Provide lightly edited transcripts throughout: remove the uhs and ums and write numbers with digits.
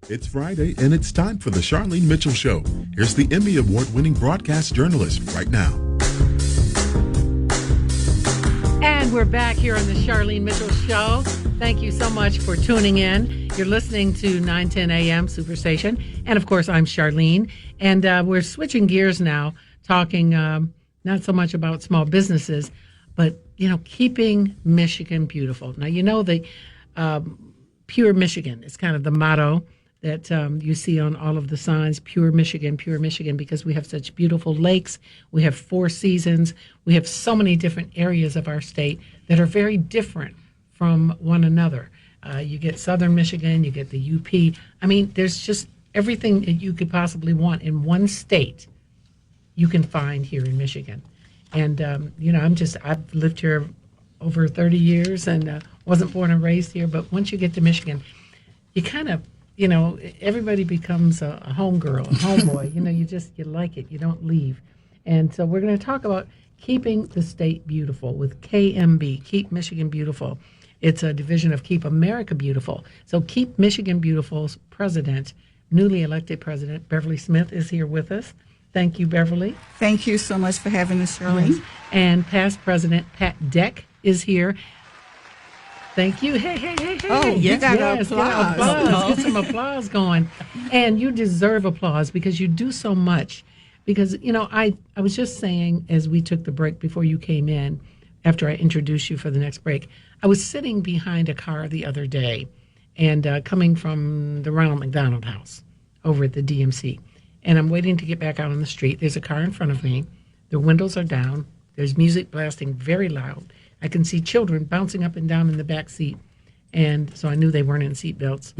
It's Friday, and it's time for the Charlene Mitchell Show. Here's the Emmy Award-winning broadcast journalist right now. And we're back here on the Charlene Mitchell Show. Thank you so much for tuning in. You're listening to 910 AM Superstation. And, of course, I'm Charlene. And we're switching gears now, talking not so much about small businesses, but, keeping Michigan beautiful. Now, the Pure Michigan is kind of the motto that you see on all of the signs, Pure Michigan, because we have such beautiful lakes. We have 4 seasons. We have so many different areas of our state that are very different from one another. You get Southern Michigan, you get the UP. I mean, there's just everything that you could possibly want in one state you can find here in Michigan. And, I've lived here over 30 years and wasn't born and raised here. But once you get to Michigan, you kind of, everybody becomes a homegirl, a homeboy. You like it. You don't leave. And so we're going to talk about keeping the state beautiful with KMB, Keep Michigan Beautiful. It's a division of Keep America Beautiful. So Keep Michigan Beautiful's president, newly elected president, Beverly Smith, is here with us. Thank you, Beverly. Thank you so much for having us, Charlene. Yes. And past president Pat Deck is here. Thank you. Hey. Oh, you got applause. Get some applause going. And you deserve applause because you do so much. Because, I was just saying as we took the break before you came in, after I introduced you for the next break, I was sitting behind a car the other day and coming from the Ronald McDonald House over at the DMC. And I'm waiting to get back out on the street. There's a car in front of me. The windows are down. There's music blasting very loud. I can see children bouncing up and down in the back seat. And so I knew they weren't in seatbelts.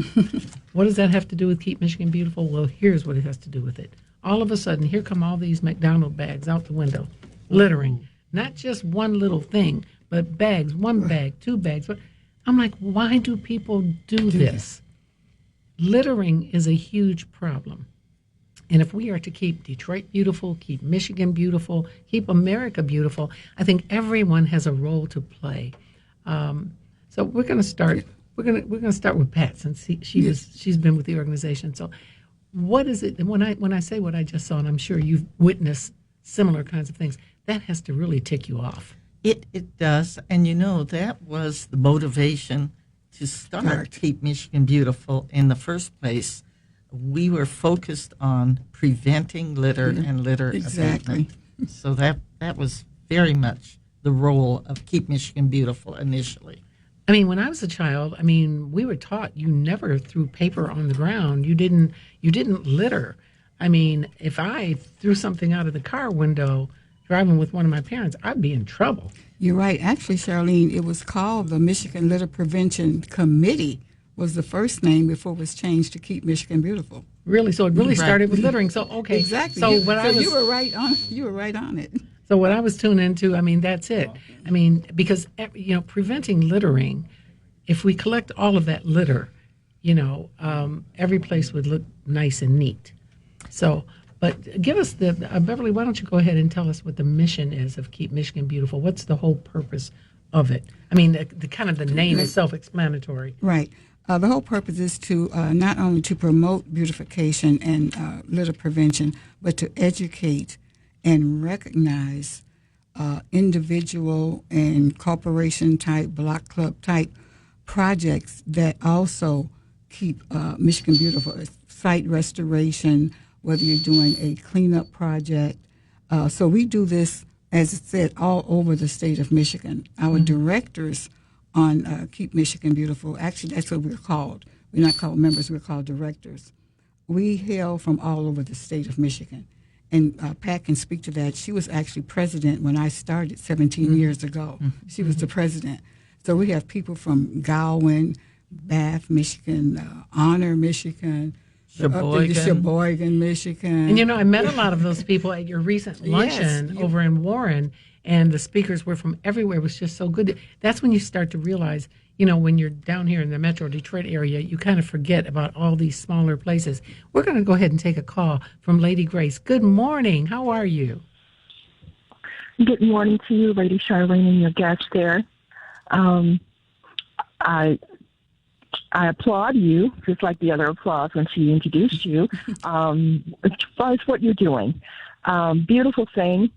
What does that have to do with Keep Michigan Beautiful? Well, here's what it has to do with it. All of a sudden, here come all these McDonald bags out the window, littering. Not just one little thing, but bags, 1 bag, 2 bags. I'm like, why do people do this? Littering is a huge problem. And if we are to keep Detroit beautiful, keep Michigan beautiful, keep America beautiful, I think everyone has a role to play. So we're going to start. We're going to start with Pat since she's been with the organization. So, what is it? And when I say what I just saw, and I'm sure you've witnessed similar kinds of things, that has to really tick you off. It does, and that was the motivation to start Keep Michigan Beautiful in the first place. We were focused on preventing litter and litter abatement. So that was very much the role of Keep Michigan Beautiful initially. I mean, when I was a child, we were taught you never threw paper on the ground. You didn't litter. I mean, if I threw something out of the car window driving with one of my parents, I'd be in trouble. You're right. Actually, Charlene, it was called the Michigan Litter Prevention Committee. Was the first name before it was changed to Keep Michigan Beautiful. Really? So it really started with littering. So okay, exactly. So you were right on. You were right on it. So what I was tuned into, that's it. Because preventing littering, if we collect all of that litter, every place would look nice and neat. So, but give us Beverly. Why don't you go ahead and tell us what the mission is of Keep Michigan Beautiful? What's the whole purpose of it? The kind of the name is self-explanatory. Right. The whole purpose is to not only to promote beautification and litter prevention, but to educate and recognize individual and corporation type, block club type projects that also keep Michigan beautiful. Site restoration, whether you're doing a cleanup project. So we do this, as it said, all over the state of Michigan. Our directors on Keep Michigan Beautiful. Actually, that's what we're called. We're not called members, we're called directors. We hail from all over the state of Michigan. And Pat can speak to that. She was actually president when I started 17 years ago. She was the president. So we have people from Gowan, Bath, Michigan, Honor, Michigan, Sheboygan, Michigan. And I met a lot of those people at your recent luncheon over in Warren. And the speakers were from everywhere. It was just so good. That's when you start to realize, when you're down here in the Metro Detroit area, you kind of forget about all these smaller places. We're going to go ahead and take a call from Lady Grace. Good morning. How are you? Good morning to you, Lady Charlene, and your guest there. I I applaud you, just like the other applause when she introduced you, as far as what you're doing. Beautiful thing.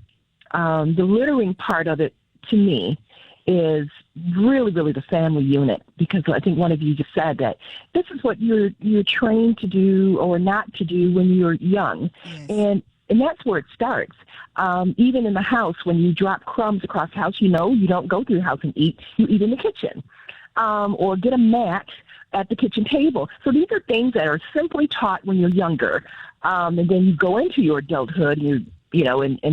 The littering part of it, to me, is really, really the family unit, because I think one of you just said that this is what you're trained to do or not to do when you're young. Yes. And that's where it starts. Even in the house, when you drop crumbs across the house, you don't go through the house and eat. You eat in the kitchen. Or get a mat at the kitchen table. So these are things that are simply taught when you're younger. And then you go into your adulthood and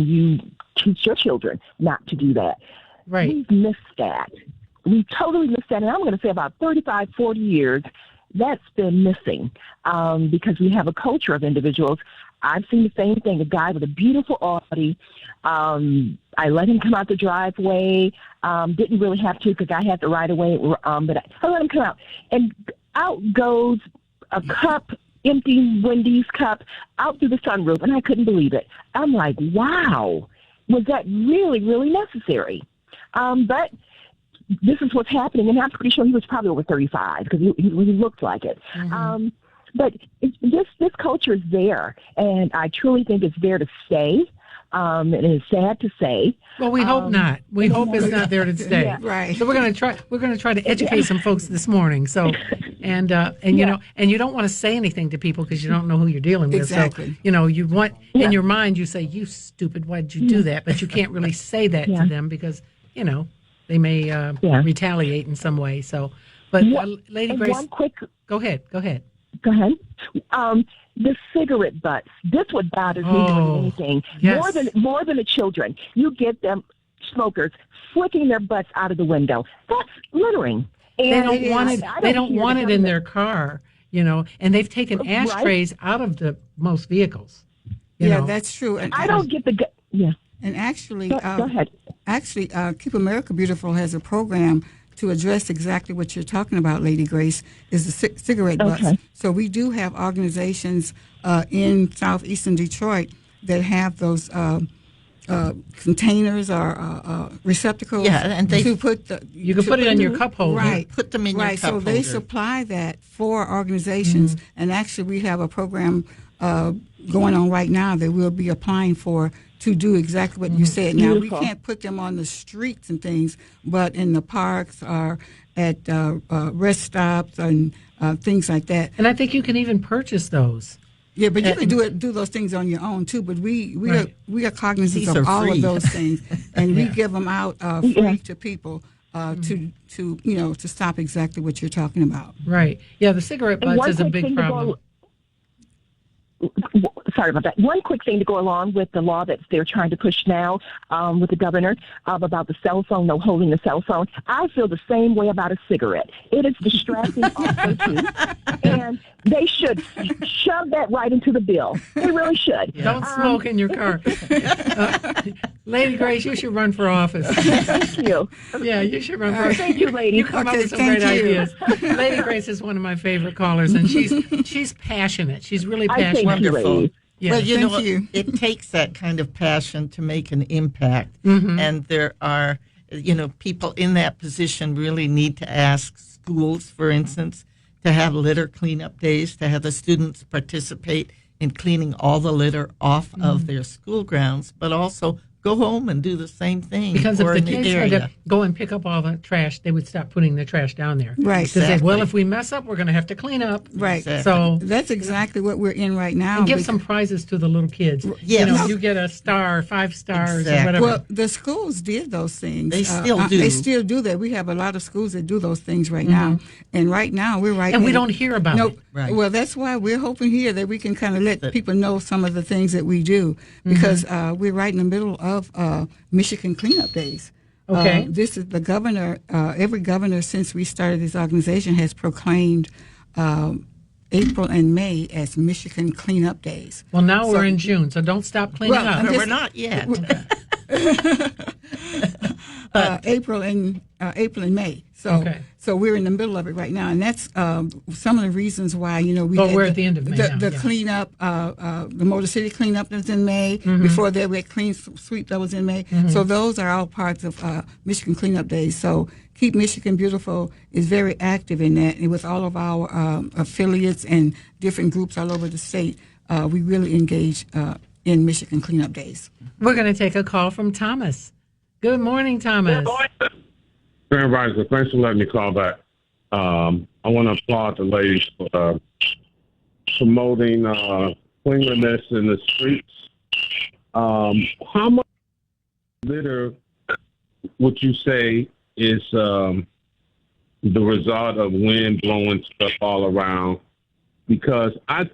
you teach your children not to do that. Right. We've missed that. We totally missed that. And I'm going to say about 35, 40 years, that's been missing because we have a culture of individuals. I've seen the same thing, a guy with a beautiful Audi. I let him come out the driveway. Didn't really have to because I had the right of way. But I let him come out. And out goes a cup, empty Wendy's cup, out through the sunroof. And I couldn't believe it. I'm like, wow, was that really, really necessary? But this is what's happening. And I'm pretty sure he was probably over 35 because he looked like it. Mm-hmm. But this culture is there, and I truly think it's there to stay. And it's sad to say. Well, we hope not. We hope it's not there to stay. Yeah. Right. So we're going to try to educate some folks this morning. So, and you know, and you don't want to say anything to people because you don't know who you're dealing with. Exactly. So, you want in your mind you say, "You stupid, why did you do that?" But you can't really say that to them because they may retaliate in some way. So, but Lady Grace, one quick. Go ahead. Go ahead. The cigarette butts. This what bothers me more than anything. Yes. More than the children. You get them smokers flicking their butts out of the window. That's littering. And they don't want it. They don't want it in their car. And they've taken ashtrays out of most vehicles. You know. That's true. And I don't get the. Yeah. And actually, go ahead. Actually, Keep America Beautiful has a program to address exactly what you're talking about, Lady Grace, is the cigarette butts. Okay. So we do have organizations in southeastern Detroit that have those containers or receptacles. Yeah, and to put you can put it in your cup holder. Right, put them in your cup holder. So they supply that for organizations, and actually we have a program going on right now that we'll be applying for to do exactly what you said. Now, we can't put them on the streets and things, but in the parks or at rest stops and things like that. And I think you can even purchase those. Yeah, but you can do those things on your own too. But we are cognizant of all free. of those things, and we give them out free to people to stop exactly what you're talking about. Right. Yeah, the cigarette butts is a big problem. Sorry about that. One quick thing to go along with the law that they're trying to push now with the governor about the cell phone, no holding the cell phone. I feel the same way about a cigarette. It is distracting also too. And they should shove that right into the bill. They really should. Don't smoke in your car. Lady Grace, you should run for office. Thank you. Yeah, you should run for office. Thank you, lady. You come up with some great ideas. Lady Grace is one of my favorite callers, and she's passionate. She's really passionate. Wonderful. Yes. Well, it takes that kind of passion to make an impact. And there are, people in that position really need to ask schools, for instance, to have litter cleanup days, to have the students participate in cleaning all the litter off of their school grounds, but also go home and do the same thing. Because if the kids had to go and pick up all the trash, they would stop putting the trash down there. Right. Exactly. Say, well, if we mess up, we're going to have to clean up. Right. Exactly. So that's exactly what we're in right now. And give some prizes to the little kids. Yes. You get a star, 5 stars, or Exactly. whatever. Well, the schools did those things. They still do. They still do that. We have a lot of schools that do those things right now. And right now, we're right. And we don't hear about it. Right. Well, that's why we're hoping here that we can kind of let people know some of the things that we do because we're right in the middle of Michigan Cleanup Days. Okay. This is the governor. Every governor since we started this organization has proclaimed April and May as Michigan Cleanup Days. Well, now we're in June, so don't stop cleaning up. We're not yet. April and May. So we're in the middle of it right now, and that's some of the reasons why we. Well, we're at the end of May now. The cleanup, the Motor City cleanup was in May. Before that, we had Clean Sweep that was in May. So those are all parts of Michigan Cleanup Days. So Keep Michigan Beautiful is very active in that, and with all of our affiliates and different groups all over the state, we really engage in Michigan Cleanup Days. We're going to take a call from Thomas. Good morning, Thomas. Grand Rising, thanks for letting me call back. I want to applaud the ladies for promoting cleanliness in the streets. How much litter would you say is the result of wind blowing stuff all around? Because I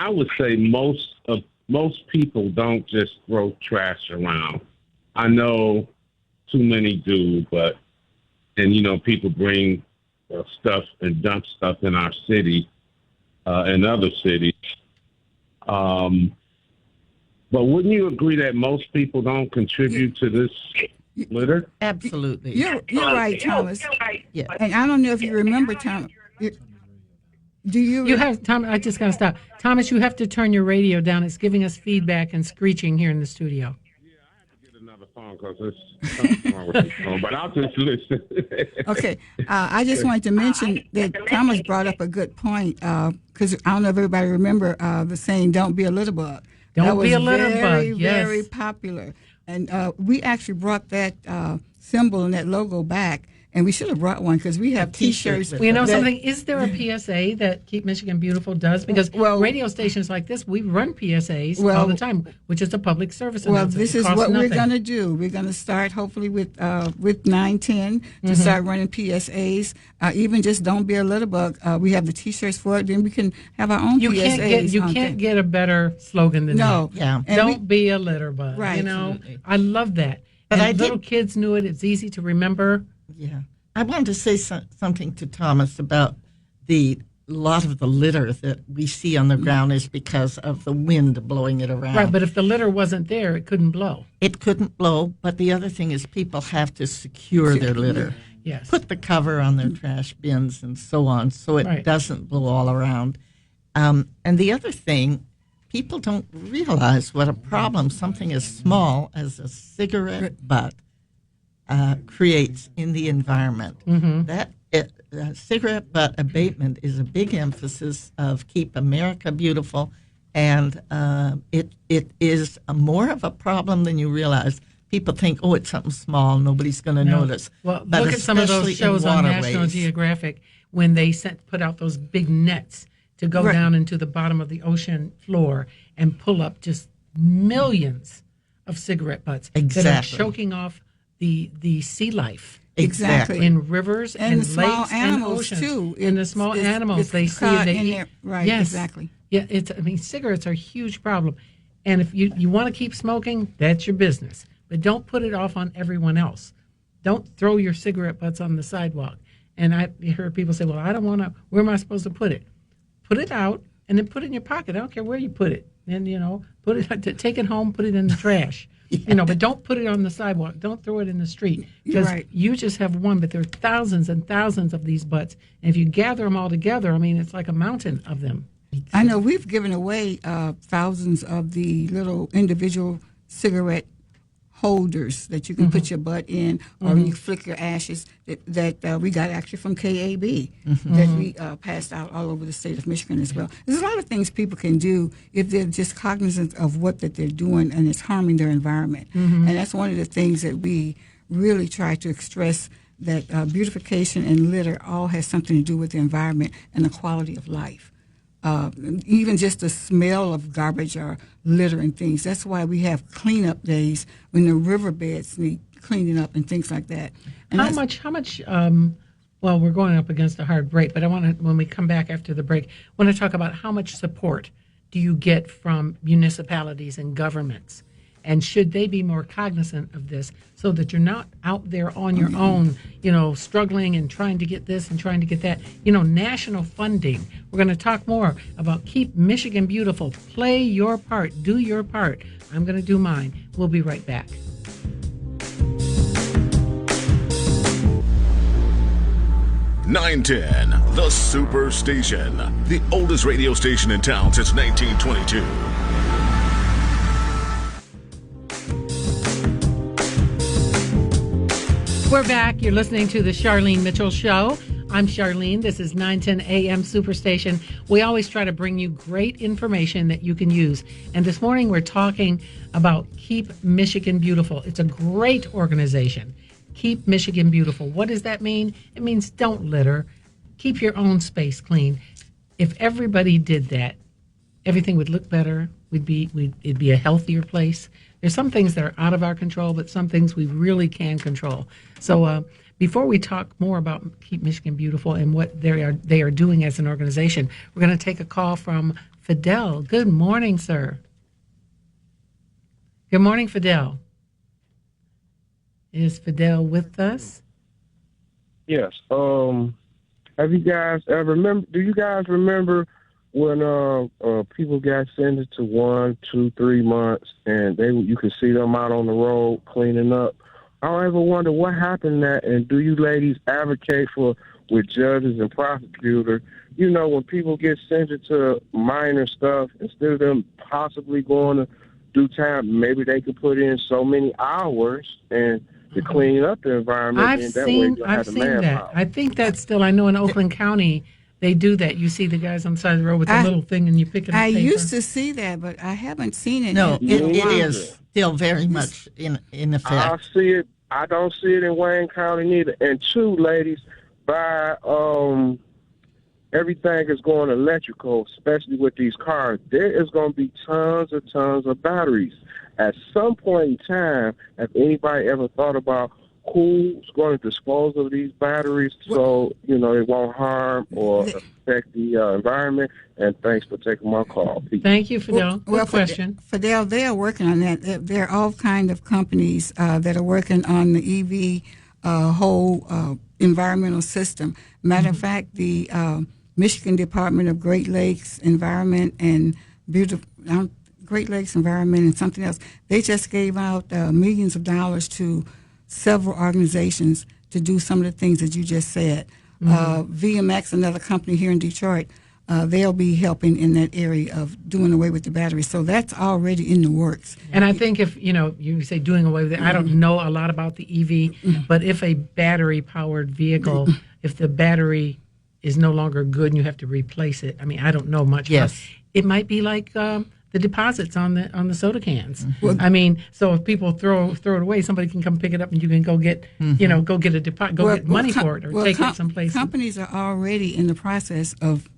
would say most people don't just throw trash around. I know too many do, and people bring stuff and dump stuff in our city and other cities. But wouldn't you agree that most people don't contribute to this litter? Absolutely. You're right, Thomas. Yeah. And I don't know if you remember, Thomas. Do you? You have, Tom. I just got to stop. Thomas, you have to turn your radio down. It's giving us feedback and screeching here in the studio. Get another phone because there's something wrong with this phone, but I'll just listen. Okay. I just wanted to mention that Thomas brought up a good point because I don't know if everybody remember the saying, don't be a litter bug. Don't be a litter bug, yes. Very popular. And we actually brought that symbol and that logo back. And we should have brought one because we have T-shirts. Well, you know something? Is there a PSA that Keep Michigan Beautiful does? Because radio stations like this, we run PSAs all the time, which is a public service announcement. Well, this is what we're going to do. We're going to start hopefully with 910 to start running PSAs. Even just don't be a litter bug. We have the T-shirts for it. Then we can have our own PSAs. You can't get a better slogan than that. Yeah. Don't be a litter bug. Right. Absolutely. I love that. But and little kids knew it. It's easy to remember. Yeah. I wanted to say something to Thomas about a lot of the litter that we see on the ground is because of the wind blowing it around. Right, but if the litter wasn't there, it couldn't blow. It couldn't blow, but the other thing is people have to secure their litter. Yes. Put the cover on their trash bins and so on so it doesn't blow all around. And the other thing, people don't realize what a problem something as small as a cigarette butt creates in the environment. That cigarette butt abatement is a big emphasis of Keep America Beautiful, and it is more of a problem than you realize. People think, oh, it's something small, nobody's going to notice. Well, but look at some of those shows on National Geographic when they put out those big nets to go down into the bottom of the ocean floor and pull up just millions of cigarette butts that are choking off the sea life. Exactly. In rivers and and small lakes animals and oceans. too. And the small animals they see and they eat. Right, yes. exactly. Yeah, cigarettes are a huge problem. And if you want to keep smoking, that's your business. But don't put it off on everyone else. Don't throw your cigarette butts on the sidewalk. And I heard people say, well, I don't want to, where am I supposed to put it? Put it out and then put it in your pocket. I don't care where you put it. And, take it home, put it in the trash. But don't put it on the sidewalk. Don't throw it in the street. Because you just have one, but there are thousands and thousands of these butts. And if you gather them all together, it's like a mountain of them. I know we've given away thousands of the little individual cigarette holders that you can put your butt in, or you flick your ashes that we got actually from KMB that we passed out all over the state of Michigan as well. There's a lot of things people can do if they're just cognizant of what that they're doing and it's harming their environment. And that's one of the things that we really try to express, that beautification and litter all has something to do with the environment and the quality of life. Even just the smell of garbage or litter and things. That's why we have cleanup days when the riverbeds need cleaning up and things like that. And how much, well, we're going up against a hard break, but I want to, when we come back after the break, I want to talk about how much support do you get from municipalities and governments? And should they be more cognizant of this so that you're not out there on your own, struggling and trying to get this and trying to get that? National funding. We're going to talk more about Keep Michigan Beautiful. Play your part. Do your part. I'm going to do mine. We'll be right back. .910, the Super Station, the oldest radio station in town since 1922. We're back. You're listening to the Charlene Mitchell Show. I'm Charlene. This is 910 AM Superstation. We always try to bring you great information that you can use. And this morning we're talking about Keep Michigan Beautiful. It's a great organization. Keep Michigan Beautiful. What does that mean? It means don't litter. Keep your own space clean. If everybody did that, everything would look better. It'd be a healthier place. There's some things that are out of our control, but some things we really can control. So before we talk more about Keep Michigan Beautiful and what they are doing as an organization, we're going to take a call from Fidel. Good morning, sir. Good morning, Fidel. Is Fidel with us? Yes. Have you guys ever do you guys remember when people got sentenced to 1, 2, 3 months and you could see them out on the road cleaning up? I ever wonder what happened to that, and do you ladies advocate for with judges and prosecutors? You know, when people get sentenced to minor stuff, instead of them possibly going to do time, maybe they could put in so many hours and to clean up the environment. I've seen that. I think that's still, I know in Oakland County, they do that. You see the guys on the side of the road with the little thing and you pick it up. I used to see that, but I haven't seen it. No, it is still very much in effect. I see it. I don't see it in Wayne County neither. And two, ladies, by everything is going electrical, especially with these cars, there is going to be tons of batteries. At some point in time, have anybody ever thought about who's going to dispose of these batteries so, you know, it won't harm or affect the environment? And thanks for taking my call. Peace. Thank you, Fidel. Well, Good question. Fidel, they are working on that. There are all kinds of companies that are working on the EV whole environmental system. Matter of fact, the Michigan Department of Great Lakes Environment and Great Lakes Environment and something else, they just gave out millions of dollars to several organizations to do some of the things that you just said. VMX, another company here in Detroit, they'll be helping in that area of doing away with the batteries. So that's already in the works. And I think if, you say doing away with it, I don't know a lot about the EV, but if a battery-powered vehicle, if the battery is no longer good and you have to replace it, I mean, I don't know much. Yes. It might be like the deposits on the soda cans. I mean, so if people throw it away, somebody can come pick it up and you can go get, go get a deposit, get money for it or take it someplace. Companies are already in the process of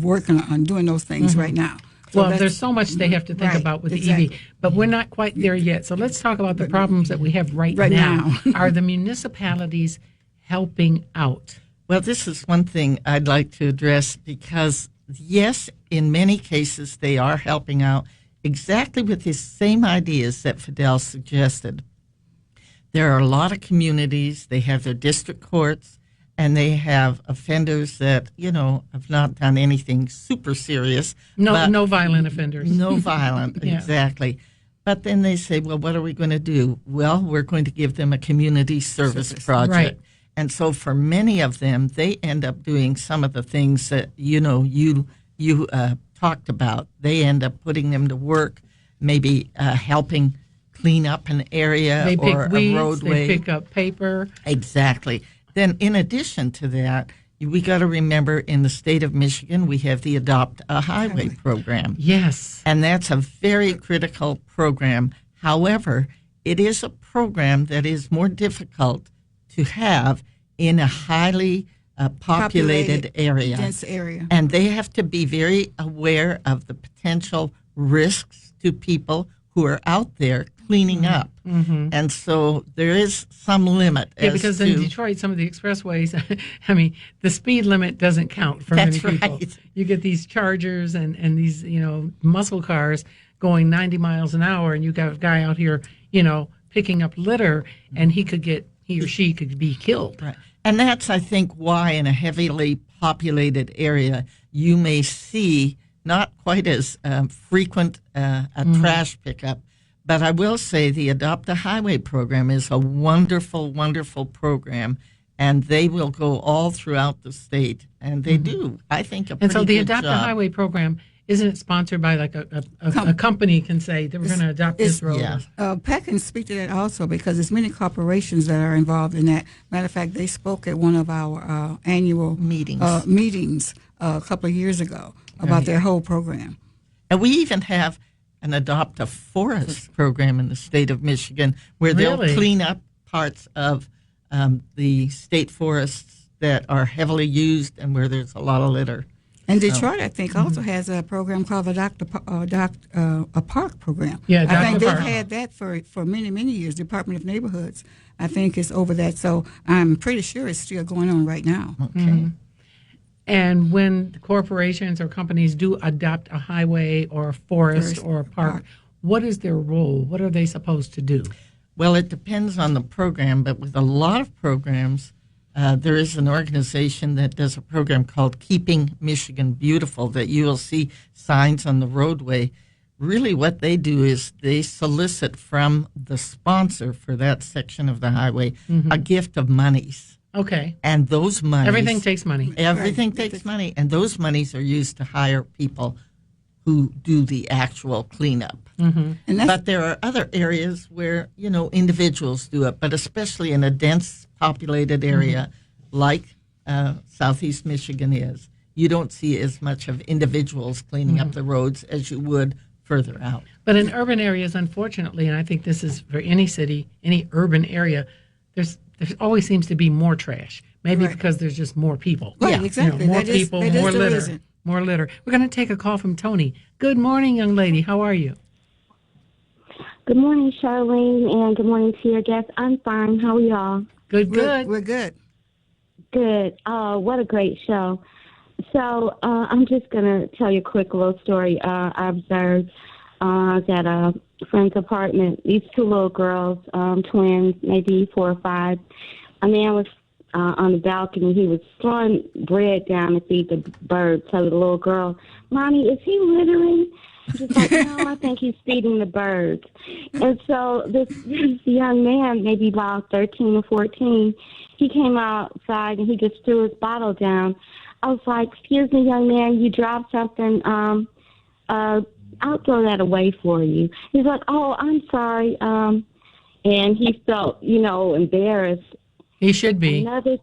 working on doing those things right now. So well, there's so much they have to think about with the EV, but we're not quite there yet. So let's talk about the problems that we have right now. Are the municipalities helping out? Well, this is one thing I'd like to address because, yes, in many cases they are helping out exactly with the same ideas that Fidel suggested. There are a lot of communities, they have their district courts, and they have offenders that, have not done anything super serious. No violent offenders. No violent, exactly. But then they say, well, what are we going to do? Well, we're going to give them a community service project. Right. And so for many of them, they end up doing some of the things that, you talked about. They end up putting them to work, maybe helping clean up an area or a roadway. They pick up paper. Exactly. Then in addition to that, we got to remember in the state of Michigan, we have the Adopt a Highway program. Yes. And that's a very critical program. However, it is a program that is more difficult to have in a highly populated area. Dense area. And they have to be very aware of the potential risks to people who are out there cleaning up. And so there is some limit. Yeah, because in Detroit, some of the expressways, I mean, the speed limit doesn't count for many people. Right. You get these Chargers and these, muscle cars going 90 miles an hour, and you got a guy out here, picking up litter, and he or she could be killed. Right. And that's, I think, why in a heavily populated area you may see not quite as frequent a trash pickup. But I will say the Adopt a Highway program is a wonderful, wonderful program, and they will go all throughout the state, and they do, I think, a pretty good job. And so the Adopt a Highway program isn't it sponsored by like a company can say that we're going to adopt this road? Yeah. Pat can speak to that also because there's many corporations that are involved in that. Matter of fact, they spoke at one of our annual meetings a couple of years ago about their whole program. And we even have an Adopt a Forest program in the state of Michigan where they'll clean up parts of the state forests that are heavily used and where there's a lot of litter. And Detroit, I think, also has a program called the a Park program. Yeah, I think they've Park. had that for many, many years. Department of Neighborhoods, I think, is over that. So I'm pretty sure it's still going on right now. Okay. Mm-hmm. And when corporations or companies do adopt a highway or a forest or a park, what is their role? What are they supposed to do? Well, it depends on the program, but with a lot of programs, there is an organization that does a program called Keeping Michigan Beautiful that you will see signs on the roadway. Really what they do is they solicit from the sponsor for that section of the highway a gift of monies. Okay. And those monies... Everything takes money. Everything takes money. And those monies are used to hire people who do the actual cleanup. Mm-hmm. But there are other areas where, individuals do it, but especially in a dense populated area like Southeast Michigan is, you don't see as much of individuals cleaning up the roads as you would further out. But in urban areas, unfortunately, and I think this is for any city, any urban area, there always seems to be more trash. Maybe because there's just more people. Right, exactly. More that people, is more the litter. reason. More litter. We're going to take a call from Tony. Good morning, young lady. How are you? Good morning, Charlene, and good morning to your guests. I'm fine. How are y'all? Good. We're good. Good. Oh, what a great show. So I'm just going to tell you a quick little story. I observed I was at a friend's apartment. These two little girls, twins, maybe 4 or 5. A man was on the balcony. He was throwing bread down to feed the birds. So the little girl, Mommy, is he littering? She's like, no, I think he's feeding the birds. And so this young man, maybe about 13 or 14, he came outside and he just threw his bottle down. I was like, excuse me, young man, you dropped something. I'll throw that away for you. He's like, oh, I'm sorry. And he felt, embarrassed. He should be. Another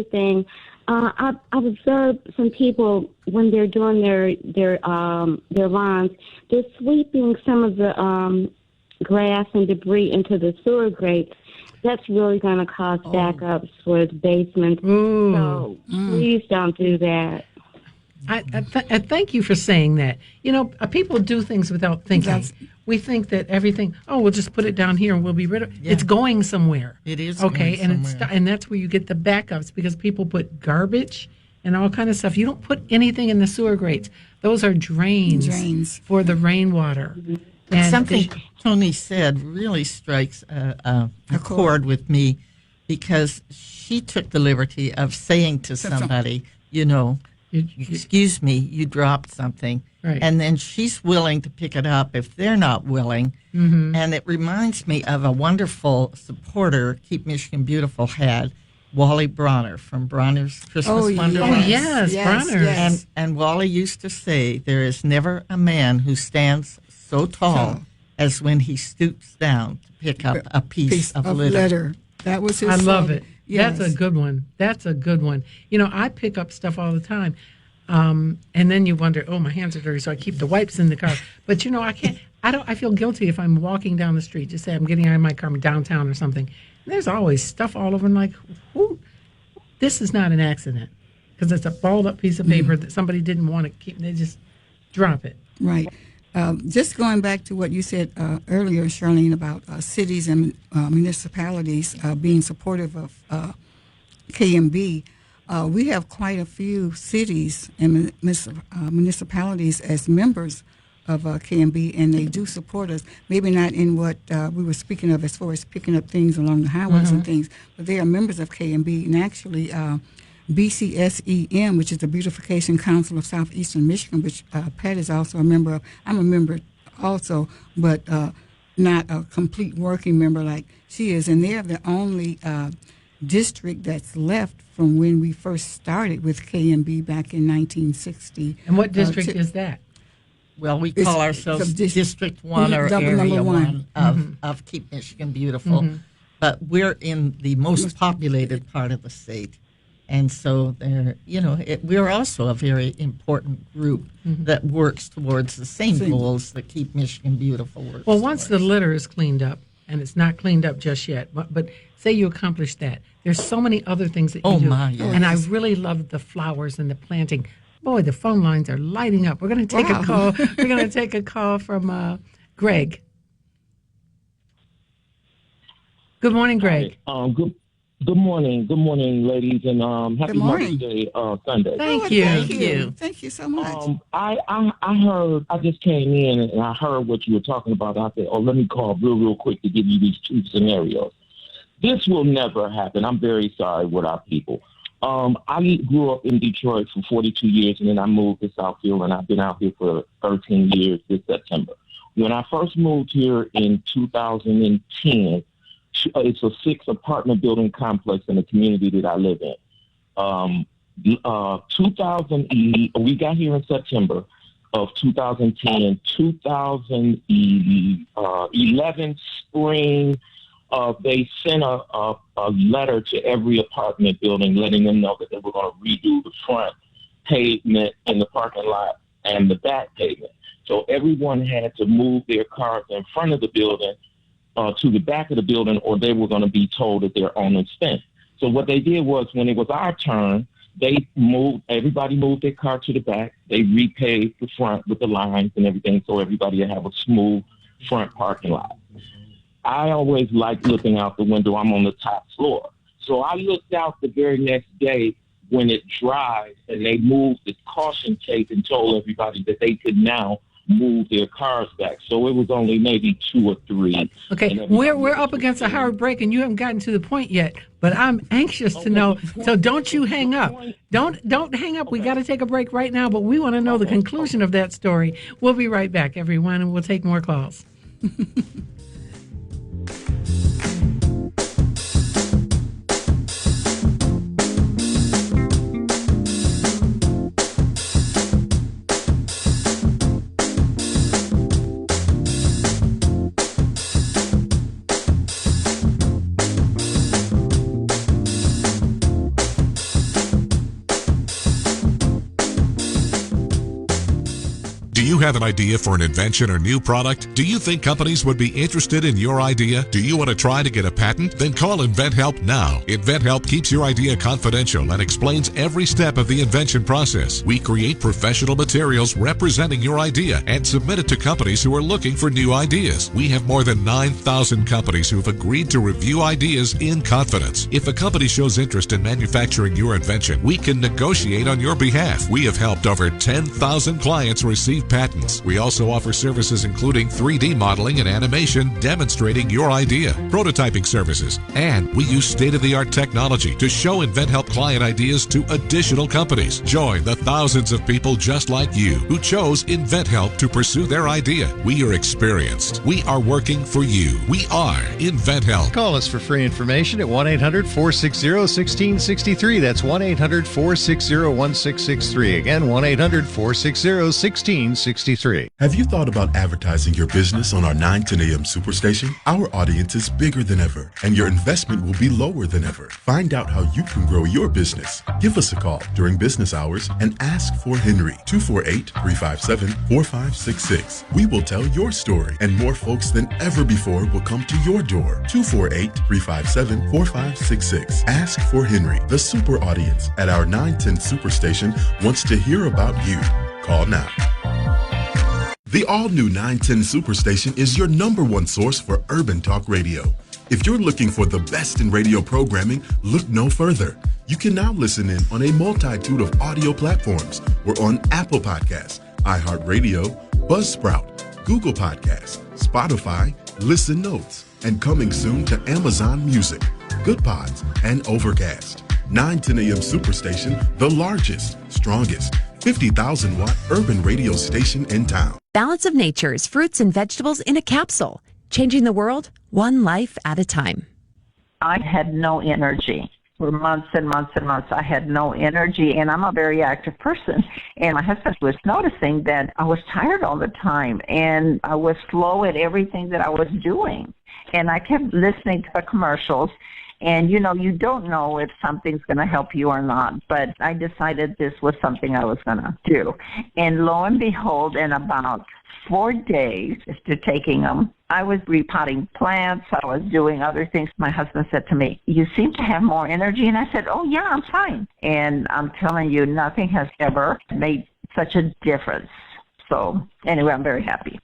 thing. I've observed some people when they're doing their lawns, they're sweeping some of the grass and debris into the sewer grates. That's really going to cause backups for the basement. So please don't do that. I thank you for saying that. People do things without thinking. We think that everything, we'll just put it down here and we'll be rid of it. Yeah. It's going somewhere. It is okay, going and that's where you get the backups because people put garbage and all kind of stuff. You don't put anything in the sewer grates. Those are drains. For the rainwater. And something Tony said really strikes a chord with me because she took the liberty of saying to somebody, excuse me, you dropped something. Right. And then she's willing to pick it up if they're not willing. Mm-hmm. And it reminds me of a wonderful supporter Keep Michigan Beautiful had, Wally Bronner from Bronner's Christmas Wonderland. Oh, yes, Bronner. Yes. And Wally used to say, there is never a man who stands so tall as when he stoops down to pick up a piece of litter. That was his I love slogan. it. Yes. That's a good one. I pick up stuff all the time. And then you wonder, my hands are dirty, so I keep the wipes in the car. But, I can't. I feel guilty if I'm walking down the street. Just say I'm getting out of my car, I'm downtown or something. And there's always stuff all over. I'm like, this is not an accident. Because it's a balled up piece of paper that somebody didn't want to keep. They just drop it. Right. Just going back to what you said earlier, Charlene, about cities and municipalities being supportive of KMB, we have quite a few cities and municipalities as members of KMB, and they do support us. Maybe not in what we were speaking of as far as picking up things along the highways and things, but they are members of KMB, and actually BCSEM, which is the Beautification Council of Southeastern Michigan, which Pat is also a member of. I'm a member also, but not a complete working member like she is, and they're the only district that's left from when we first started with KMB back in 1960. And what district is that? Well, we call ourselves District 1 or Area 1 of Keep Michigan Beautiful. Mm-hmm. But we're in the most populated part of the state. And so we're also a very important group that works towards the same goals that Keep Michigan Beautiful works Well, once towards. the litter is cleaned up, and it's not cleaned up just yet, but say you accomplish that, there's so many other things that you do. Yes. And I really love the flowers and the planting. Boy, the phone lines are lighting up. We're going to take a call. We're going to take a call from Greg. Good morning, Greg. Hi. Good morning, ladies, and happy Mother's Day Sunday. Thank you so much. I heard. I just came in and I heard what you were talking about. I said, let me call real quick to give you these two scenarios. This will never happen. I'm very sorry with our people. I grew up in Detroit for 42 years, and then I moved to Southfield, and I've been out here for 13 years this September. When I first moved here in 2010. It's a 6-apartment building complex in the community that I live in. we got here in September of 2010. 2011 spring, they sent a letter to every apartment building letting them know that they were going to redo the front pavement in the parking lot and the back pavement. So everyone had to move their cars in front of the building to the back of the building, or they were going to be told at their own expense. So what they did was, when it was our turn, everybody moved their car to the back. They repaved the front with the lines and everything, so everybody would have a smooth front parking lot. I always like looking out the window. I'm on the top floor. So I looked out the very next day when it dried, and they moved the caution tape and told everybody that they could now move their cars back. So it was only maybe 2 or 3. Okay, we're up against a hard break, and you haven't gotten to the point yet. But I'm anxious to know. So don't you hang up. Don't hang up. We got to take a break right now. But we want to know the conclusion of that story. We'll be right back, everyone, and we'll take more calls. Do you have an idea for an invention or new product? Do you think companies would be interested in your idea? Do you want to try to get a patent? Then call InventHelp now. InventHelp keeps your idea confidential and explains every step of the invention process. We create professional materials representing your idea and submit it to companies who are looking for new ideas. We have more than 9,000 companies who have agreed to review ideas in confidence. If a company shows interest in manufacturing your invention, we can negotiate on your behalf. We have helped over 10,000 clients receive patents. We also offer services including 3D modeling and animation demonstrating your idea, prototyping services, and we use state-of-the-art technology to show InventHelp client ideas to additional companies. Join the thousands of people just like you who chose InventHelp to pursue their idea. We are experienced. We are working for you. We are InventHelp. Call us for free information at 1-800-460-1663. That's 1-800-460-1663. Again, 1-800-460-1663. Have you thought about advertising your business on our 910 AM Superstation? Our audience is bigger than ever, and your investment will be lower than ever. Find out how you can grow your business. Give us a call during business hours and ask for Henry, 248-357-4566. We will tell your story, and more folks than ever before will come to your door. 248-357-4566. Ask for Henry. The super audience at our 910 Superstation wants to hear about you. Call now. The all-new 910 Superstation is your #1 source for urban talk radio. If you're looking for the best in radio programming, look no further. You can now listen in on a multitude of audio platforms. We're on Apple Podcasts, iHeartRadio, Buzzsprout, Google Podcasts, Spotify, Listen Notes, and coming soon to Amazon Music, Good Pods, and Overcast. 910 AM Superstation, the largest, strongest, 50,000-watt urban radio station in town. Balance of Nature's fruits and vegetables in a capsule, changing the world one life at a time. I had no energy. For months and months and months, I had no energy, and I'm a very active person. And my husband was noticing that I was tired all the time, and I was slow at everything that I was doing. And I kept listening to the commercials, and, you know, you don't know if something's going to help you or not, but I decided this was something I was going to do. And lo and behold, in about 4 days after taking them, I was repotting plants. I was doing other things. My husband said to me, "You seem to have more energy." And I said, "Oh, yeah, I'm fine." And I'm telling you, nothing has ever made such a difference. So anyway, I'm very happy.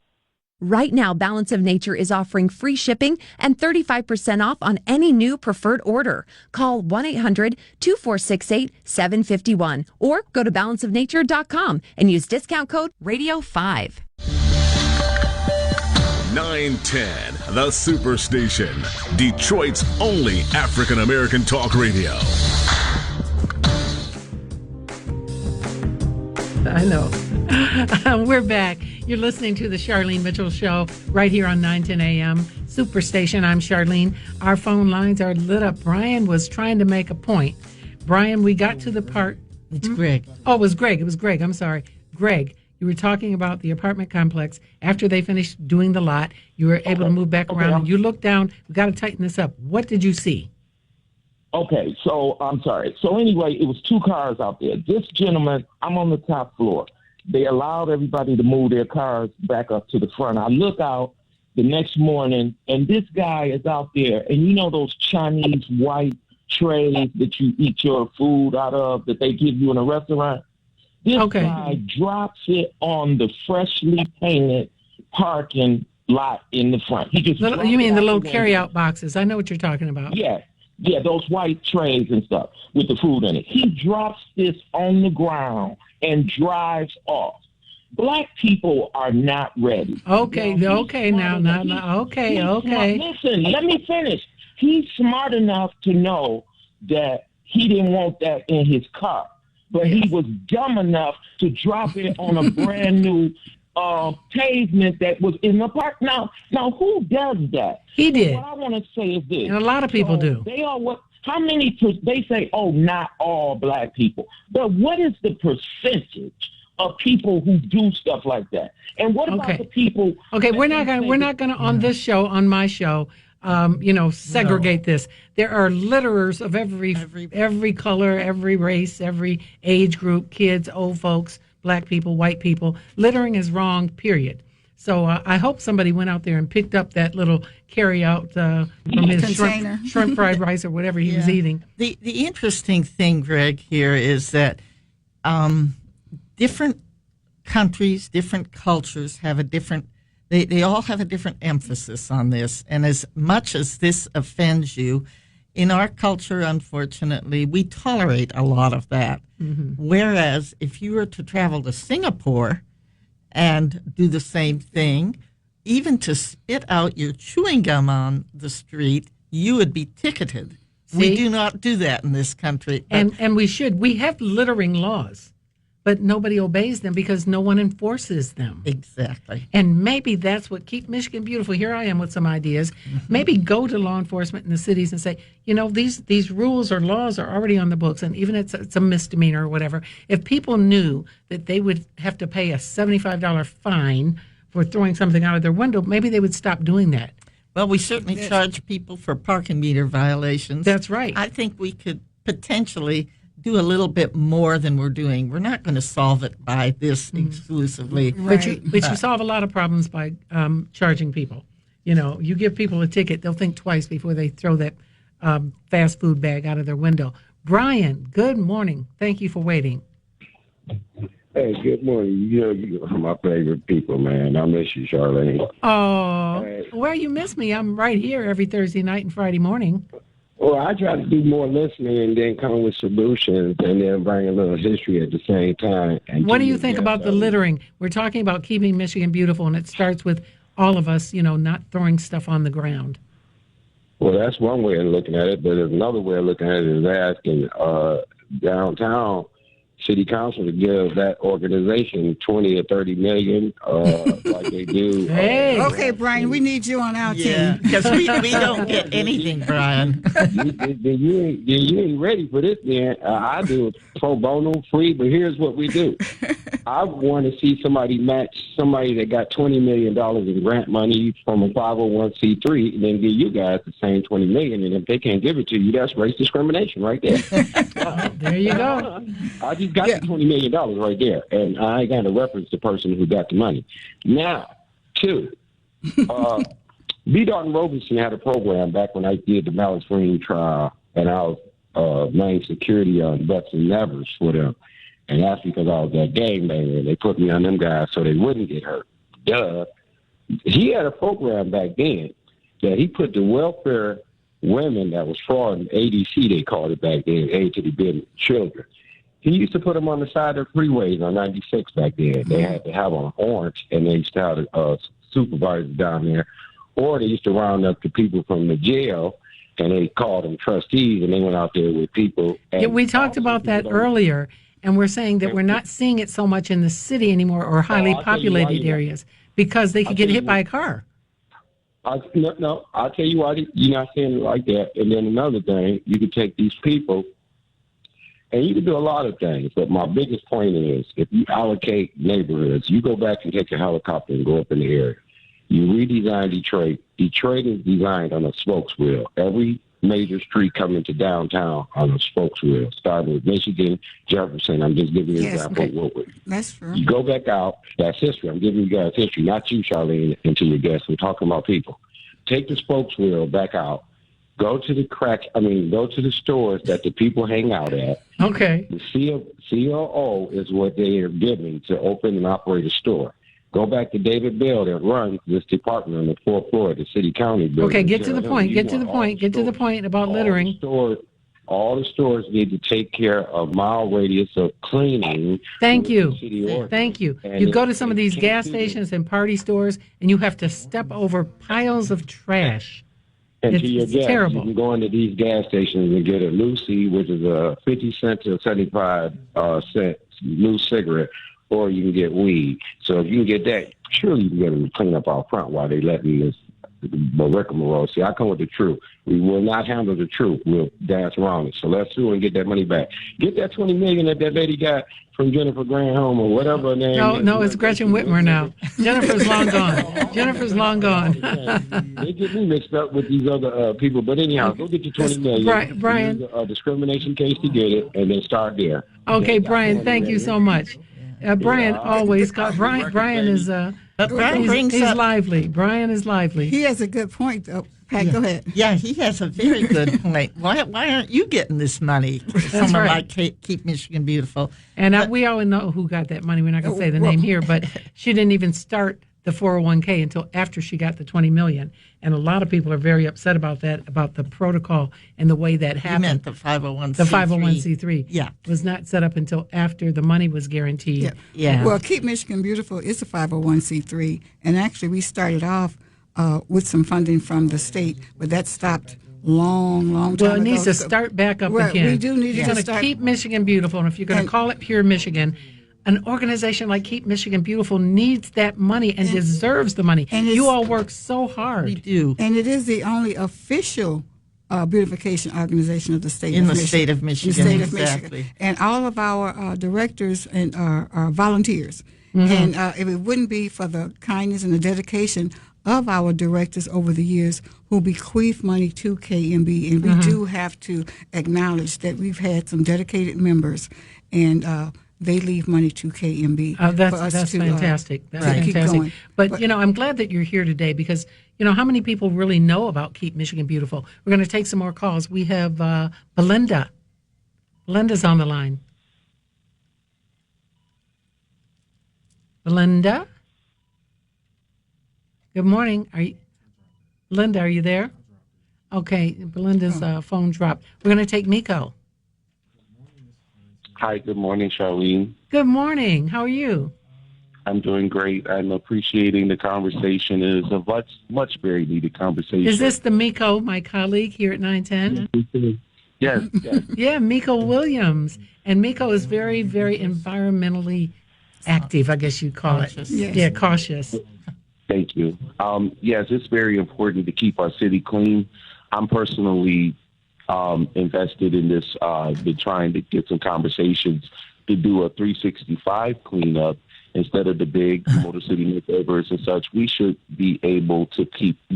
Right now, Balance of Nature is offering free shipping and 35% off on any new preferred order. Call 1-800-2468-751 or go to balanceofnature.com and use discount code RADIO5. 910, the Superstation, Detroit's only African-American talk radio. I know. We're back. You're listening to the Charlene Mitchell Show right here on 910 AM Superstation. I'm Charlene. Our phone lines are lit up. Brian was trying to make a point. Brian, we got to the part. It's Greg. Oh, it was Greg. It was Greg. I'm sorry. Greg, you were talking about the apartment complex. After they finished doing the lot, you were able to move back around. And you looked down. We got to tighten this up. What did you see? Okay, so I'm sorry. So anyway, it was 2 cars out there. This gentleman, I'm on the top floor. They allowed everybody to move their cars back up to the front. I look out the next morning, and this guy is out there. And you know those Chinese white trays that you eat your food out of that they give you in a restaurant? This guy drops it on the freshly painted parking lot in the front. He just you mean the little carry-out boxes? I know what you're talking about. Yeah, those white trays and stuff with the food in it. He drops this on the ground and drives off. Black people are not ready. Okay. Listen, let me finish. He's smart enough to know that he didn't want that in his car, but he was dumb enough to drop it on a brand new pavement that was in the park. Now, who does that? He did. What I want to say is this. And a lot of people do. They are what? How many? They say, oh, not all black people. But what is the percentage of people who do stuff like that? And what about the people? Okay, we're not gonna on this show, on my show, segregate this. There are litterers of every color, every race, every age group, kids, old folks, black people, white people. Littering is wrong, period. So I hope somebody went out there and picked up that little carry-out from his shrimp fried rice or whatever he was eating. The interesting thing, Greg, here is that different countries, different cultures have a different, they all have a different emphasis on this. And as much as this offends you, in our culture, unfortunately, we tolerate a lot of that. Mm-hmm. Whereas if you were to travel to Singapore and do the same thing, even to spit out your chewing gum on the street, you would be ticketed. See? We do not do that in this country. And we should. We have littering laws, but nobody obeys them because no one enforces them. Exactly. And maybe that's what keeps Michigan beautiful. Here I am with some ideas. Mm-hmm. Maybe go to law enforcement in the cities and say, these rules or laws are already on the books, and even it's a misdemeanor or whatever. If people knew that they would have to pay a $75 fine for throwing something out of their window, maybe they would stop doing that. Well, we certainly charge people for parking meter violations. That's right. I think we could potentially do a little bit more than we're doing. We're not going to solve it by this exclusively. Right. But you solve a lot of problems by charging people. You give people a ticket, they'll think twice before they throw that fast food bag out of their window. Brian, good morning. Thank you for waiting. Hey, good morning. You're my favorite people, man. I miss you, Charlene. Oh, well, you miss me. I'm right here every Thursday night and Friday morning. Well, I try to do more listening and then come with solutions and then bring a little history at the same time. What do you think about the littering? We're talking about keeping Michigan beautiful, and it starts with all of us, not throwing stuff on the ground. Well, that's one way of looking at it, but there's another way of looking at it is asking downtown, city council to give that organization 20 or 30 million, like they do. Hey. Okay, Brian, we need you on our team. Because we don't get anything, Brian. you ain't ready for this, man. I do it pro bono, free, but here's what we do. I want to see somebody match somebody that got $20 million in grant money from a 501c3 and then give you guys the same $20 million. And if they can't give it to you, that's race discrimination right there. There you go. I just got the $20 million right there, and I ain't got to reference the person who got the money. Now, two, B. Dalton Robinson had a program back when I did the Malice Green trial, and I was main security on Butts and Nevers for them. And that's because I was that gangbanger. They put me on them guys so they wouldn't get hurt. Duh. He had a program back then that he put the welfare women that was fraud in ADC, they called it back then, aid to the business children. He used to put them on the side of freeways on 96 back then. They had to have on orange, and they used to have supervisors down there. Or they used to round up the people from the jail, and they called them trustees, and they went out there with people. Yeah, we talked about that earlier, and we're saying that we're not seeing it so much in the city anymore or highly populated areas because they could get hit by a car. No, I'll tell you why you're not saying it like that. And then another thing, you can take these people, and you can do a lot of things. But my biggest point is, if you allocate neighborhoods, you go back and take a helicopter and go up in the area. You redesign Detroit. Detroit is designed on a spokeswheel. Every major street coming to downtown on a spokeswheel, starting with Michigan, Jefferson. I'm just giving you an example of what That's true. You go back out, that's history. I'm giving you guys history, not you, Charlene, and to your guests. We're talking about people. Take the spokeswheel back out. Go to the stores that the people hang out at. Okay. The COO is what they are giving to open and operate a store. Go back to David Bell that runs this department on the fourth floor of the city county building. Okay, get to the point. Get to the point about littering. All the stores need to take care of mile radius of cleaning. Thank you. Thank you. You go to some of these gas stations and party stores, and you have to step over piles of trash. And it's to your guests, terrible. You can go into these gas stations and get a Lucy, which is a 50 cent to 75 cent loose cigarette, or you can get weed. So if you can get that, surely you can get them to clean up out front while they letting this rigmarole. See, I come with the truth. We will not handle the truth. We'll dance around it. So let's sue and get that money back. Get that $20 million that lady got from Jennifer Granholm or whatever her name is. No, it's Gretchen Whitmer now. Jennifer's long gone. Jennifer's long gone. They get me mixed up with these other people. But anyhow, go get your $20 million. Brian. Use a discrimination case to get it, and then start there. Okay, Brian, thank you so much. Brian always got Brian is he's lively. Brian is lively. He has a good point, though. Pat, go ahead. Yeah, he has a very good point. Why aren't you getting this money? Someone like Keep Michigan Beautiful. And we all know who got that money. We're not going to say the name here, but she didn't even start the 401k until after she got the $20 million. And a lot of people are very upset about that, about the protocol and the way that happened. You meant the 501c3. The 501c3 was not set up until after the money was guaranteed. Yeah. Well, Keep Michigan Beautiful is a 501c3, and actually we started off with some funding from the state, but that stopped long time ago. Well, it needs to start back up again. We do need to start. Keep Michigan Beautiful, and if you're going to call it Pure Michigan, an organization like Keep Michigan Beautiful needs that money and deserves the money. And you all work so hard. We do. And it is the only official beautification organization of the state of Michigan. In the state of Michigan, the state of exactly. Michigan. And all of our directors and are volunteers. Mm-hmm. And if it wouldn't be for the kindness and the dedication of our directors over the years who bequeath money to KMB, and we do have to acknowledge that we've had some dedicated members, and they leave money to KMB. That's fantastic. That's fantastic. But, I'm glad that you're here today because, how many people really know about Keep Michigan Beautiful? We're going to take some more calls. We have Belinda. Belinda's on the line. Belinda? Good morning. Linda, are you there? Okay, Belinda's phone dropped. We're going to take Miko. Hi, good morning, Charlene. Good morning. How are you? I'm doing great. I'm appreciating the conversation. It is a much very needed conversation. Is this the Miko, my colleague here at 910? Yes, yes. Yeah, Miko Williams. And Miko is very, very environmentally active, I guess you'd call Cautious. it. Yes. Yeah, cautious. Thank you. Yes, it's very important to keep our city clean. I'm personally invested in this, been trying to get some conversations to do a 365 cleanup instead of the big Motor City makeovers and such. We should be able to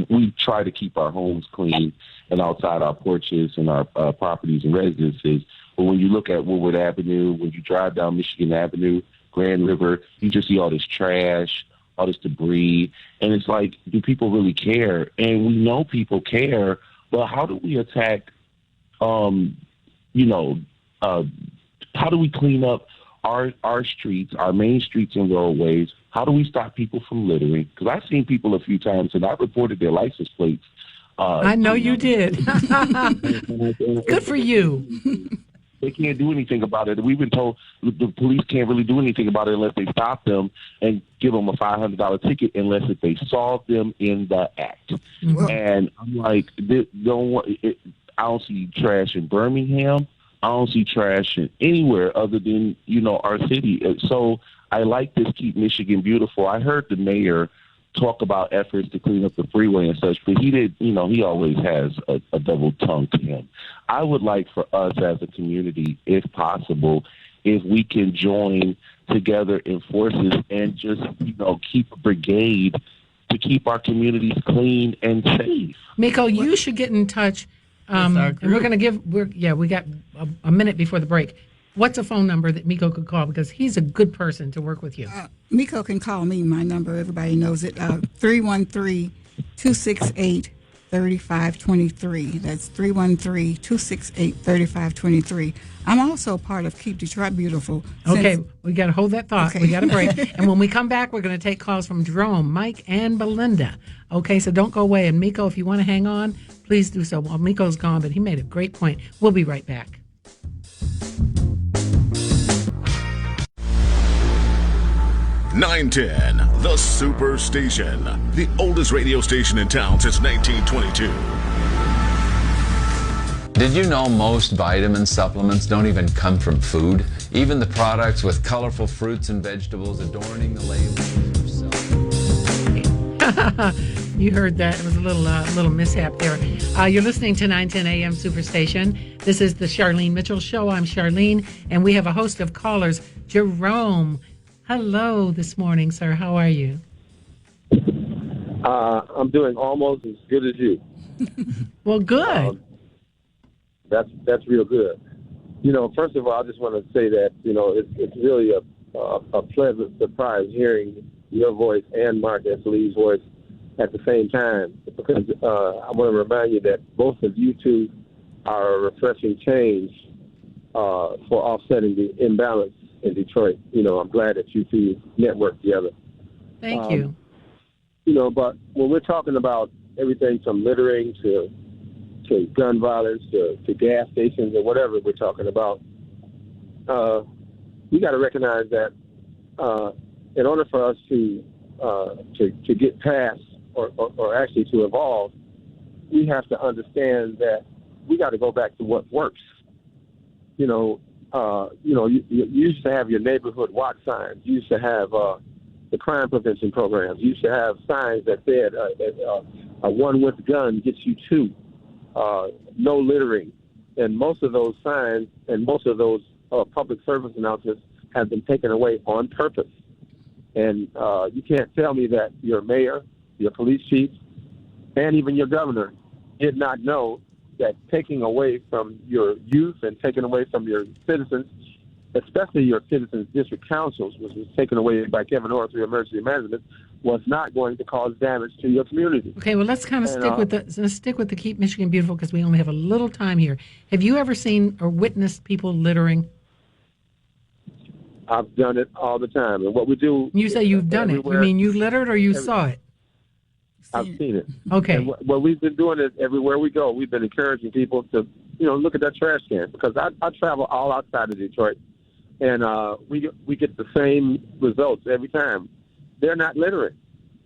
we try to keep our homes clean and outside our porches and our properties and residences. But when you look at Woodward Avenue, when you drive down Michigan Avenue, Grand River, you just see all this trash, all this debris. And it's like, do people really care? And we know people care, but how do we attack, how do we clean up our streets, our main streets and roadways? How do we stop people from littering? Because I've seen people a few times, and I've reported their license plates. I know you did. Good for you. They can't do anything about it. We've been told the police can't really do anything about it unless they stop them and give them a $500 ticket, unless if they saw them in the act. Mm-hmm. And I'm like, I don't see trash in Birmingham. I don't see trash in anywhere other than, our city. So I like this Keep Michigan Beautiful. I heard the mayor talk about efforts to clean up the freeway and such, but he did, he always has a double tongue to him. I would like for us as a community, if possible, if we can join together in forces and just, keep a brigade to keep our communities clean and safe. Miko, you should get in touch. And we're going to we got a minute before the break. What's a phone number that Miko could call? Because he's a good person to work with you. Miko can call me. My number, everybody knows it, 313-268-3523. That's 313-268-3523. I'm also part of Keep Detroit Beautiful. Okay, we got to hold that thought. Okay. We got a break. And when we come back, we're going to take calls from Jerome, Mike, and Belinda. Okay, so don't go away. And Miko, if you want to hang on, please do so. Well, Miko's gone, but he made a great point. We'll be right back. .910, the Superstation, the oldest radio station in town since 1922. Did you know most vitamin supplements don't even come from food? Even the products with colorful fruits and vegetables adorning the labels are You heard that. It was a little mishap there. You're listening to 910 AM Superstation. This is the Charlene Mitchell Show. I'm Charlene, and we have a host of callers. Jerome, hello this morning, sir. How are you? I'm doing almost as good as you. Well, good. That's real good. First of all, I just want to say that it's really a pleasant surprise hearing your voice and Mark S. Lee's voice at the same time, because I want to remind you that both of you two are a refreshing change for offsetting the imbalance in Detroit. I'm glad that you two network together. Thank you. But when we're talking about everything from littering to gun violence to gas stations or whatever we're talking about, we got to recognize that in order for us to get past or actually to evolve, we have to understand that we got to go back to what works. You used to have your neighborhood watch signs. You used to have the crime prevention programs. You used to have signs that said a one with gun gets you two, no littering. And most of those signs and most of those public service announcements have been taken away on purpose. And you can't tell me that your mayor, your police chief, and even your governor did not know that taking away from your youth and taking away from your citizens, especially your citizens' district councils, which was taken away by Kevin Orr through emergency management, was not going to cause damage to your community. Okay, well, let's kind of stick with the Keep Michigan Beautiful, because we only have a little time here. Have you ever seen or witnessed people littering? I've done it all the time. And what we do... You say you've done it. You mean you littered or you saw it? I've seen it. Okay. And what we've been doing is everywhere we go, we've been encouraging people to, look at that trash can. Because I travel all outside of Detroit, and we get the same results every time. They're not littering.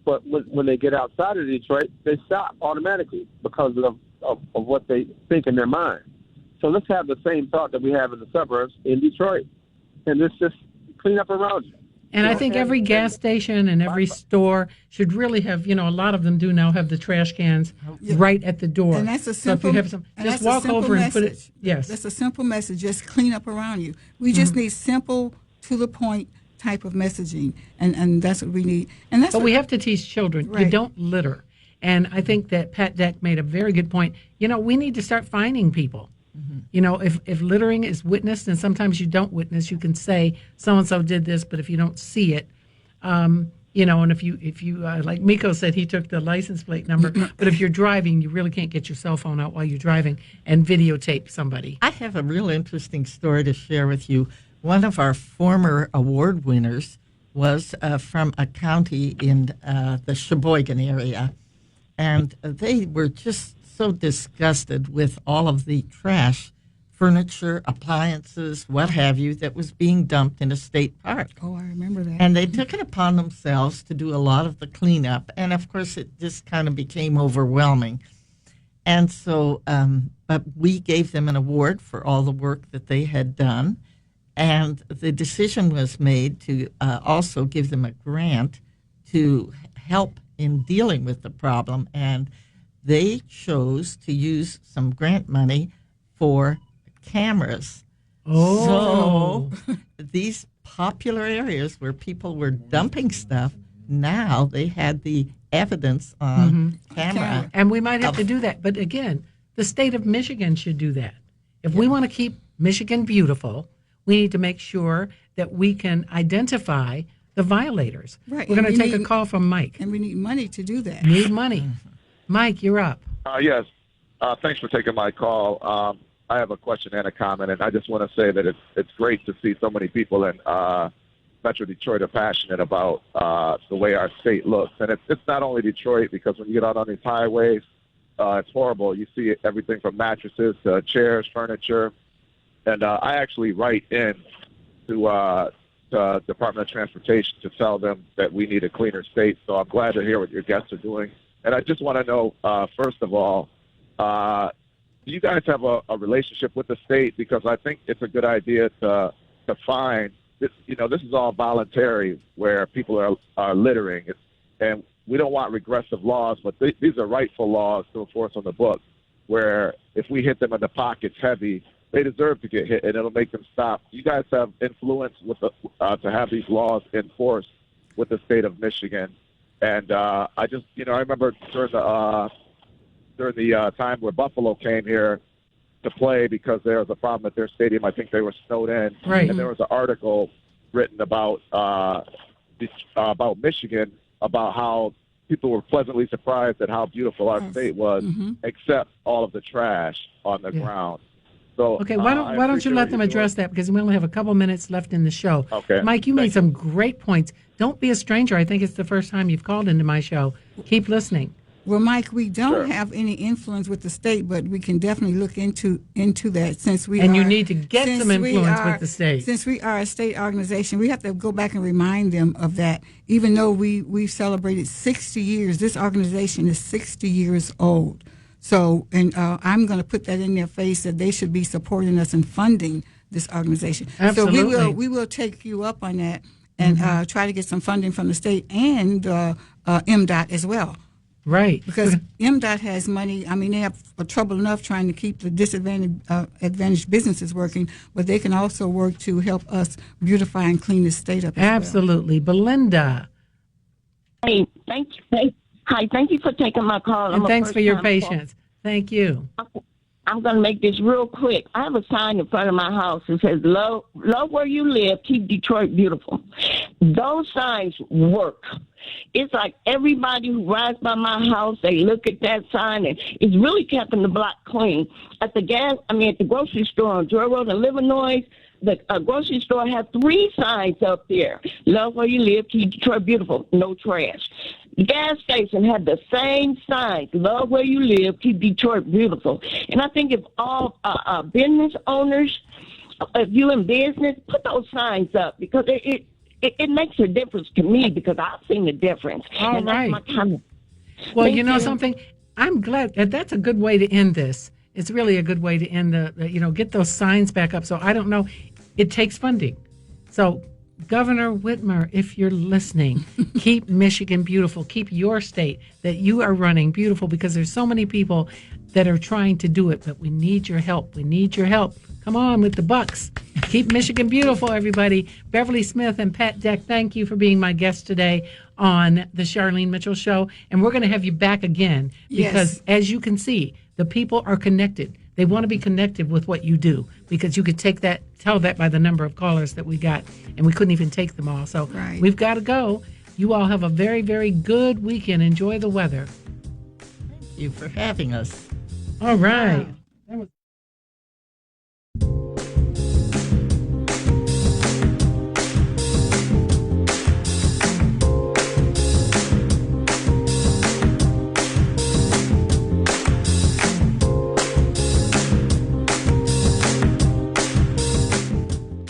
But when they get outside of Detroit, they stop automatically because of what they think in their mind. So let's have the same thought that we have in the suburbs in Detroit, and let's just clean up around you. And I think every gas station and every store should really have, a lot of them do now have the trash cans right at the door. And that's a simple, so if you have some, just walk over and put it. Yes. That's a simple message. Just clean up around you. We just need simple, to the point type of messaging, and that's what we need. And that's. But we have to teach children. Right. You don't litter. And I think that Pat Deck made a very good point. We need to start fining people. If littering is witnessed, and sometimes you don't witness, you can say so-and-so did this, but if you don't see it, and if you like Miko said, he took the license plate number, but if you're driving, you really can't get your cell phone out while you're driving and videotape somebody. I have a real interesting story to share with you. One of our former award winners was from a county in the Sheboygan area, and they were just so disgusted with all of the trash, furniture, appliances, what have you, that was being dumped in a state park. Oh, I remember that. And they took it upon themselves to do a lot of the cleanup. And, of course, it just kind of became overwhelming. And so, but we gave them an award for all the work that they had done. And the decision was made to also give them a grant to help in dealing with the problem. And they chose to use some grant money for cameras. Oh. So these popular areas where people were dumping stuff, now they had the evidence on camera. And we might have to do that. But again, the state of Michigan should do that. If we want to keep Michigan beautiful, we need to make sure that we can identify the violators. Right. We're going to take a call from Mike. And we need money to do that. Need money. Mike, you're up. Yes. Thanks for taking my call. I have a question and a comment, and I just want to say that it's great to see so many people in Metro Detroit are passionate about the way our state looks. And it's not only Detroit, because when you get out on these highways, it's horrible. You see everything from mattresses to chairs, furniture. And I actually write in to the Department of Transportation to tell them that we need a cleaner state. So I'm glad to hear what your guests are doing. And I just want to know, first of all, do you guys have a relationship with the state? Because I think it's a good idea to find this. This is all voluntary, where people are littering, and we don't want regressive laws, but these are rightful laws to enforce on the books. Where if we hit them in the pockets heavy, they deserve to get hit, and it'll make them stop. You guys have influence with to have these laws enforced with the state of Michigan. And I just, I remember during the time where Buffalo came here to play, because there was a problem at their stadium. I think they were snowed in. Right. And there was an article written about Michigan, about how people were pleasantly surprised at how beautiful our state was, except all of the trash on the ground. So, okay, why don't you let them address that, because we only have a couple minutes left in the show. Okay. Mike, you made some great points. Don't be a stranger. I think it's the first time you've called into my show. Keep listening. Well, Mike, we don't have any influence with the state, but we can definitely look into that, since we you need to get some influence with the state. Since we are a state organization, we have to go back and remind them of that. Even though we've celebrated 60 years, this organization is 60 years old. So, and I'm going to put that in their face, that they should be supporting us and funding this organization. Absolutely. So we will take you up on that and try to get some funding from the state and MDOT as well. Right. Because MDOT has money. I mean, they have trouble enough trying to keep the disadvantaged businesses working, but they can also work to help us beautify and clean the state up as Absolutely. well. Belinda. Hey, thank you. Hi, thank you for taking my call. And thanks for your patience. Thank you. I'm going to make this real quick. I have a sign in front of my house that says, love where you live, keep Detroit beautiful. Those signs work. It's like everybody who rides by my house, they look at that sign, and it's really keeping the block clean. At the grocery store on Joy Road in Livernois, the grocery store has 3 signs up there. Love where you live, keep Detroit beautiful, no trash. The gas station had the same signs, love where you live, keep Detroit beautiful. And I think if all business owners, if you in business, put those signs up, because it makes a difference to me, because I've seen the difference. All and right. That's my comment. Well, Thank you know you. something? I'm glad that's a good way to end this. it's really a good way to end get those signs back up. So I don't know. It takes funding. So Governor Whitmer, if you're listening, keep Michigan beautiful. Keep your state that you are running beautiful, because there's so many people that are trying to do it, but we need your help. We need your help. Come on with the bucks. Keep Michigan beautiful, everybody. Beverly Smith and Pat Deck, thank you for being my guest today on the Charlene Mitchell Show. And we're going to have you back again because, as you can see, the people are connected. They want to be connected with what you do, because you could tell that by the number of callers that we got, and we couldn't even take them all. So we've got to go. You all have a very, very good weekend. Enjoy the weather. Thank you for having us. All right. Wow.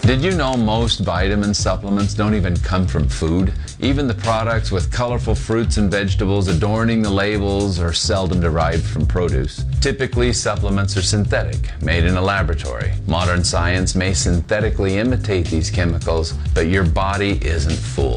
Did you know most vitamin supplements don't even come from food? Even the products with colorful fruits and vegetables adorning the labels are seldom derived from produce. Typically, supplements are synthetic, made in a laboratory. Modern science may synthetically imitate these chemicals, but your body isn't fooled.